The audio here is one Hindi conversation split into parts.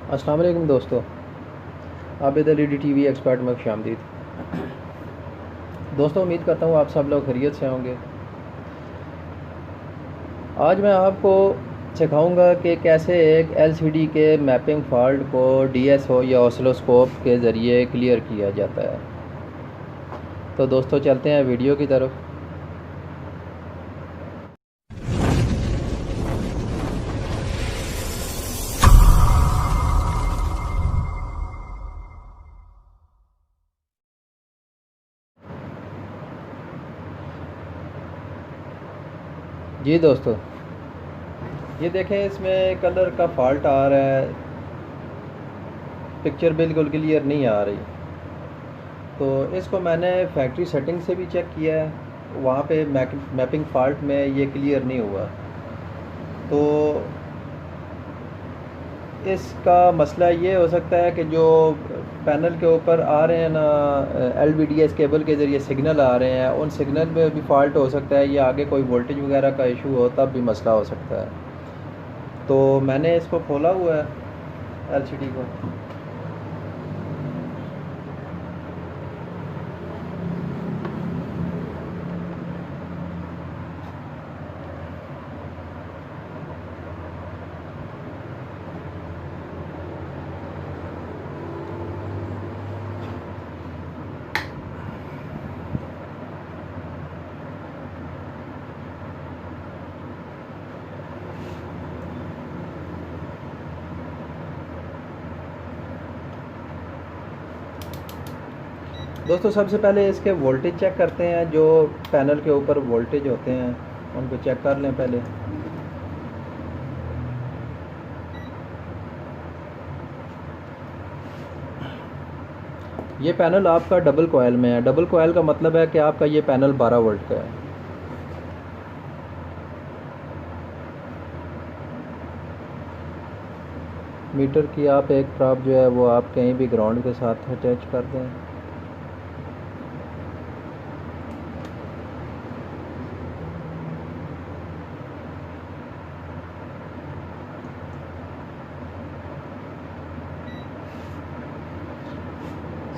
अस्सलाम वालेकुम दोस्तों, आबिद अली टीवी एक्सपर्ट में खुशामदीद। दोस्तों, उम्मीद करता हूँ आप सब लोग खैरियत से होंगे। आज मैं आपको सिखाऊंगा कि कैसे एक एलसीडी के मैपिंग फ़ॉल्ट को डीएसओ या ऑसिलोस्कोप के ज़रिए क्लियर किया जाता है। तो दोस्तों, चलते हैं वीडियो की तरफ। जी दोस्तों, ये देखें, इसमें कलर का फॉल्ट आ रहा है, पिक्चर बिल्कुल क्लियर नहीं आ रही। तो इसको मैंने फैक्ट्री सेटिंग से भी चेक किया है, वहाँ पे मैपिंग फ़ॉल्ट में ये क्लियर नहीं हुआ। तो इसका मसला ये हो सकता है कि जो पैनल के ऊपर आ रहे हैं ना, एलवीडीएस केबल के ज़रिए सिग्नल आ रहे हैं, उन सिग्नल में भी फॉल्ट हो सकता है, या आगे कोई वोल्टेज वगैरह का इशू हो तब भी मसला हो सकता है। तो मैंने इसको खोला हुआ है, एलसीडी को। दोस्तों, सबसे पहले इसके वोल्टेज चेक करते हैं। जो पैनल के ऊपर वोल्टेज होते हैं उनको चेक कर लें पहले। ये पैनल आपका डबल कॉयल में है। डबल कॉयल का मतलब है कि आपका ये पैनल 12 वोल्ट का है। मीटर की आप एक प्रॉब जो है वो आप कहीं भी ग्राउंड के साथ अटैच कर दें।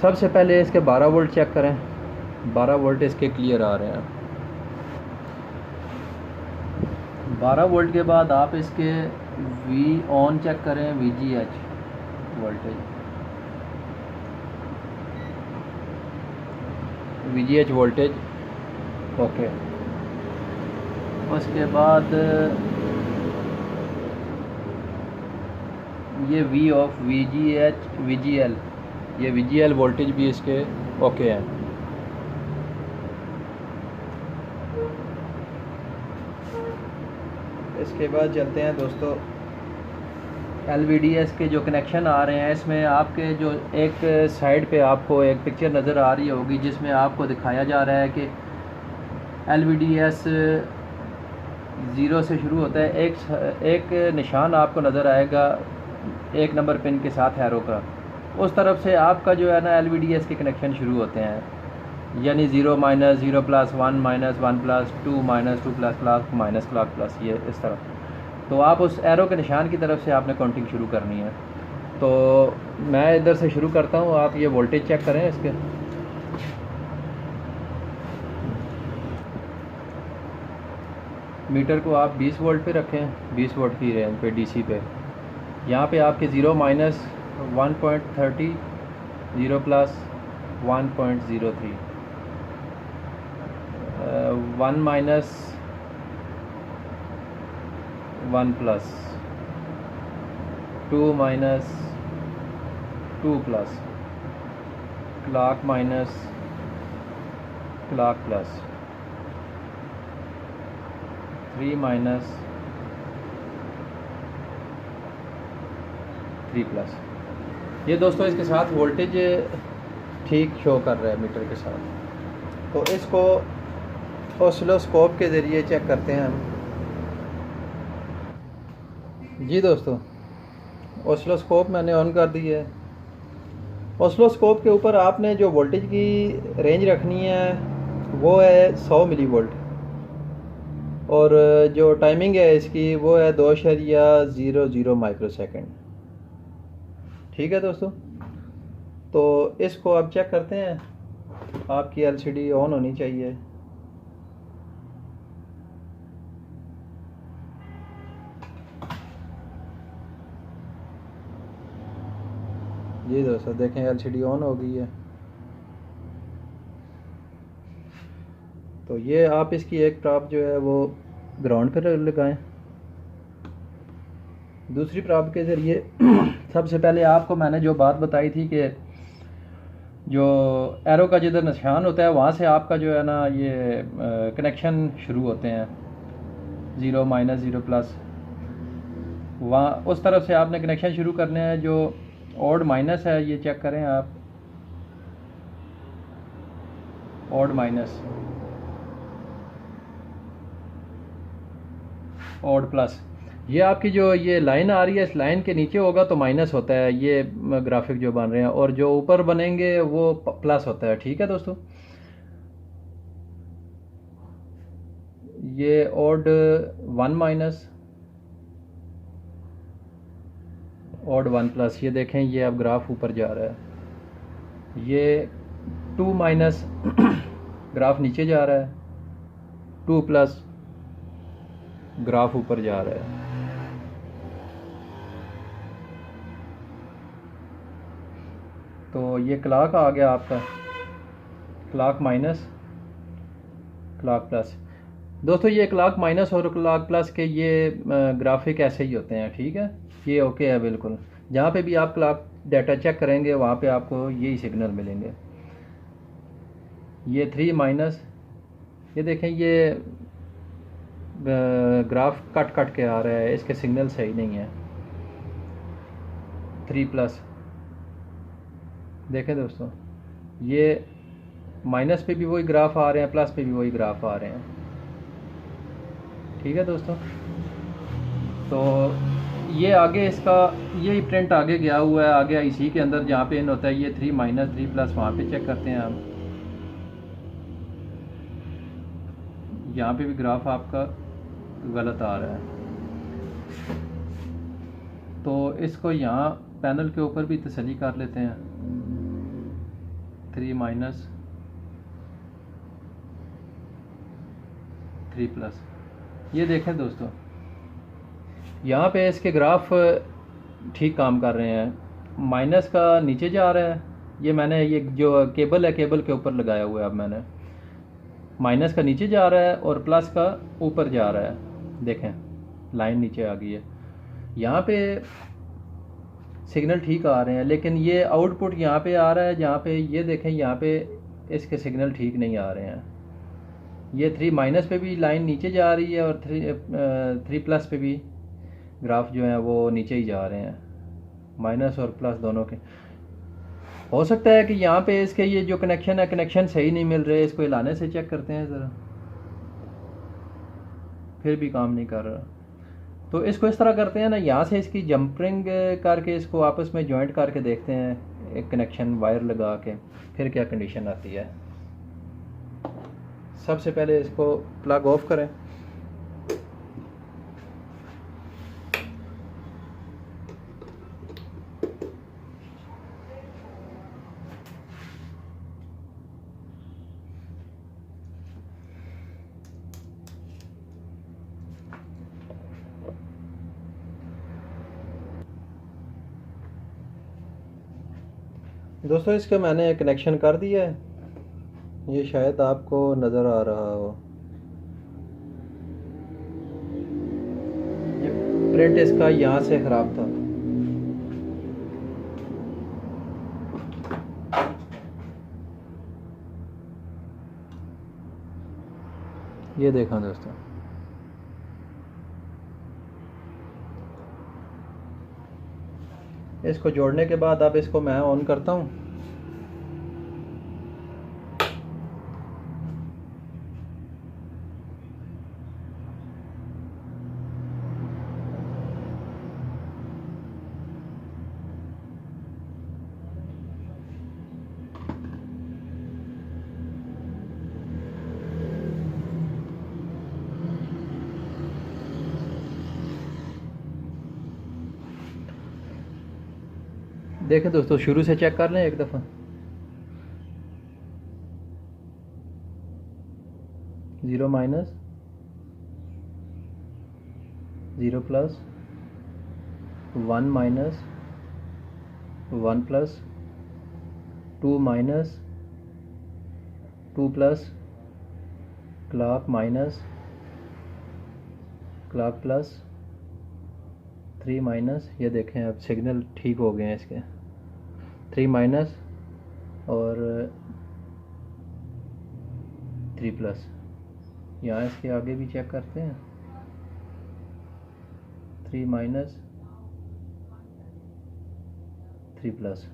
सबसे पहले इसके 12 वोल्ट चेक करें। 12 वोल्ट इसके क्लियर आ रहे हैं। 12 वोल्ट के बाद आप इसके वी ऑन चेक करें, VGH voltage. VGH voltage okay. उसके बाद ये V ऑफ VGH VGL, ये VGL वोल्टेज भी इसके ओके हैं। इसके बाद चलते हैं दोस्तों, LVDS के जो कनेक्शन आ रहे हैं, इसमें आपके जो एक साइड पे आपको एक पिक्चर नज़र आ रही होगी जिसमें आपको दिखाया जा रहा है कि LVDS 0 से शुरू होता है। एक निशान आपको नज़र आएगा 1 नंबर पिन के साथ हैरो का। उस तरफ से आपका जो है ना LVDS के कनेक्शन शुरू होते हैं, यानी 0 minus 0 plus 1 minus 1 plus 2 minus 2 plus plus minus clock plus, ये इस तरफ। तो आप उस एरो के निशान की तरफ से आपने काउंटिंग शुरू करनी है। तो मैं इधर से शुरू करता हूँ, आप ये वोल्टेज चेक करें इसके। मीटर को आप 20 वोल्ट पे रखें, 20 वोल्ट की रेंज पे DC पे। यहाँ पे आपके 0 minus 1.30, 0 plus 1.03, 1 minus 1 plus, 2 minus 2 plus, clock minus clock plus, 3 minus 3 plus. ये दोस्तों इसके साथ वोल्टेज ठीक शो कर रहा है मीटर के साथ। तो इसको ऑसिलोस्कोप के ज़रिए चेक करते हैं हम। जी दोस्तों, ऑसिलोस्कोप मैंने ऑन कर दी है। ऑसिलोस्कोप के ऊपर आपने जो वोल्टेज की रेंज रखनी है वो है 100 मिली वोल्ट, और जो टाइमिंग है इसकी वो है 2.00 माइक्रो सेकेंड। ठीक है दोस्तों, तो इसको आप चेक करते हैं। आपकी एलसीडी ऑन होनी चाहिए। जी दोस्तों देखें, एलसीडी ऑन हो गई है। तो ये आप इसकी एक प्रॉप जो है वो ग्राउंड पर लगाएं। दूसरी प्रॉप के ज़रिए सबसे पहले आपको मैंने जो बात बताई थी कि जो एरो का जिधर निशान होता है वहाँ से आपका जो है ना ये कनेक्शन शुरू होते हैं, 0 माइनस 0 प्लस, वहाँ उस तरफ से आपने कनेक्शन शुरू करने हैं। जो ऑड माइनस है ये चेक करें आप, ऑड माइनस, ऑड प्लस, ये आपकी जो ये लाइन आ रही है इस लाइन के नीचे होगा तो माइनस होता है ये ग्राफिक जो बन रहे हैं, और जो ऊपर बनेंगे वो प्लस होता है। ठीक है दोस्तों, ये ऑड 1 माइनस, ऑड 1 प्लस, ये देखें ये अब ग्राफ ऊपर जा रहा है। ये 2 माइनस ग्राफ नीचे जा रहा है, 2 प्लस ग्राफ ऊपर जा रहा है। तो ये क्लॉक आ गया आपका, क्लॉक माइनस, क्लॉक प्लस। दोस्तों ये क्लॉक माइनस और क्लॉक प्लस के ये ग्राफिक ऐसे ही होते हैं। ठीक है, ये ओके है बिल्कुल। जहाँ पे भी आप क्लॉक डाटा चेक करेंगे वहाँ पे आपको यही सिग्नल मिलेंगे। ये 3 माइनस, ये देखें ये ग्राफ कट कट के आ रहा है, इसके सिग्नल सही नहीं है। 3 प्लस, देखें दोस्तों ये माइनस पे भी वही ग्राफ आ रहे हैं, प्लस पे भी वही ग्राफ आ रहे हैं। ठीक है दोस्तों, तो ये आगे इसका ये प्रिंट आगे गया हुआ है, आगे इसी के अंदर जहाँ पे इन होता है ये 3 माइनस 3 प्लस, वहाँ पे चेक करते हैं हम। यहाँ पे भी ग्राफ आपका गलत आ रहा है, तो इसको यहाँ पैनल के ऊपर भी तसल्ली कर लेते हैं। 3 माइनस 3 प्लस, ये देखें दोस्तों यहाँ पे इसके ग्राफ ठीक काम कर रहे हैं। माइनस का नीचे जा रहा है, ये मैंने ये जो केबल है केबल के ऊपर लगाया हुआ है, अब मैंने माइनस का नीचे जा रहा है और प्लस का ऊपर जा रहा है। देखें लाइन नीचे आ गई है, यहाँ पे सिग्नल ठीक आ रहे हैं, लेकिन ये आउटपुट यहाँ पे आ रहा है जहाँ पे ये देखें यहाँ पे इसके सिग्नल ठीक नहीं आ रहे हैं। ये 3 माइनस पे भी लाइन नीचे जा रही है और 3 प्लस पे भी ग्राफ जो है वो नीचे ही जा रहे हैं, माइनस और प्लस दोनों के। हो सकता है कि यहाँ पे इसके ये जो कनेक्शन है कनेक्शन सही नहीं मिल रहे, इसको हिलाने से चेक करते हैं ज़रा, फिर भी काम नहीं कर रहा। तो इसको इस तरह करते हैं ना, यहाँ से इसकी जंपरिंग करके इसको आपस में जॉइंट करके देखते हैं, एक कनेक्शन वायर लगा के, फिर क्या कंडीशन आती है। सबसे पहले इसको प्लग ऑफ करें। दोस्तों इसका मैंने कनेक्शन कर दिया है, ये शायद आपको नज़र आ रहा हो। ये प्रिंट इसका यहाँ से ख़राब था। ये देखा दोस्तों, इसको जोड़ने के बाद अब इसको मैं ऑन करता हूँ। देखें दोस्तों, शुरू से चेक कर लें एक दफ़ा। 0 minus, 0 plus, 1 minus, 1 plus, 2 minus, 2 plus, clock minus, clock plus, 3 minus. ये देखें अब सिग्नल ठीक हो गए हैं इसके। 3 माइनस और 3 प्लस। यहाँ इसके आगे भी चेक करते हैं। 3 माइनस, 3 प्लस।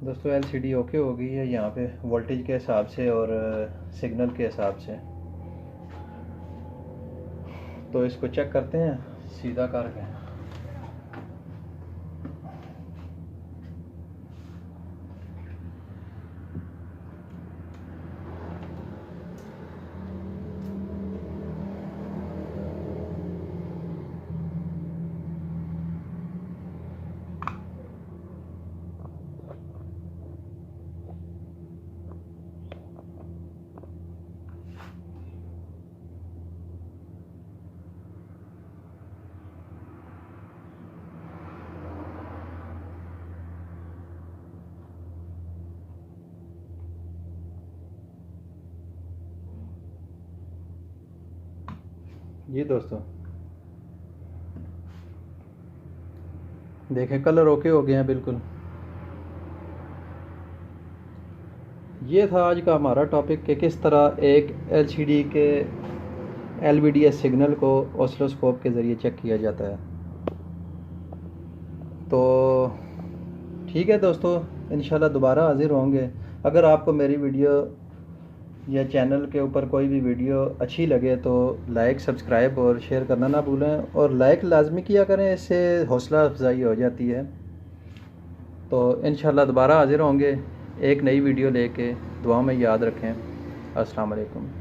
दोस्तों एलसीडी ओके हो गई है यहाँ पे वोल्टेज के हिसाब से और सिग्नल के हिसाब से। तो इसको चेक करते हैं सीधा करके। जी दोस्तों देखें कलर ओके हो गए हैं बिल्कुल। ये था आज का हमारा टॉपिक कि किस तरह एक एलसीडी के एलवीडीएस सिग्नल को ऑसिलोस्कोप के ज़रिए चेक किया जाता है। तो ठीक है दोस्तों, इंशाल्लाह दोबारा हाज़िर होंगे। अगर आपको मेरी वीडियो या चैनल के ऊपर कोई भी वीडियो अच्छी लगे तो लाइक, सब्सक्राइब और शेयर करना ना भूलें, और लाइक लाजमी किया करें, इससे हौसला अफजाई हो जाती है। तो इंशाल्लाह दोबारा हाज़िर होंगे एक नई वीडियो लेके। दुआ में याद रखें। अस्सलाम वालेकुम।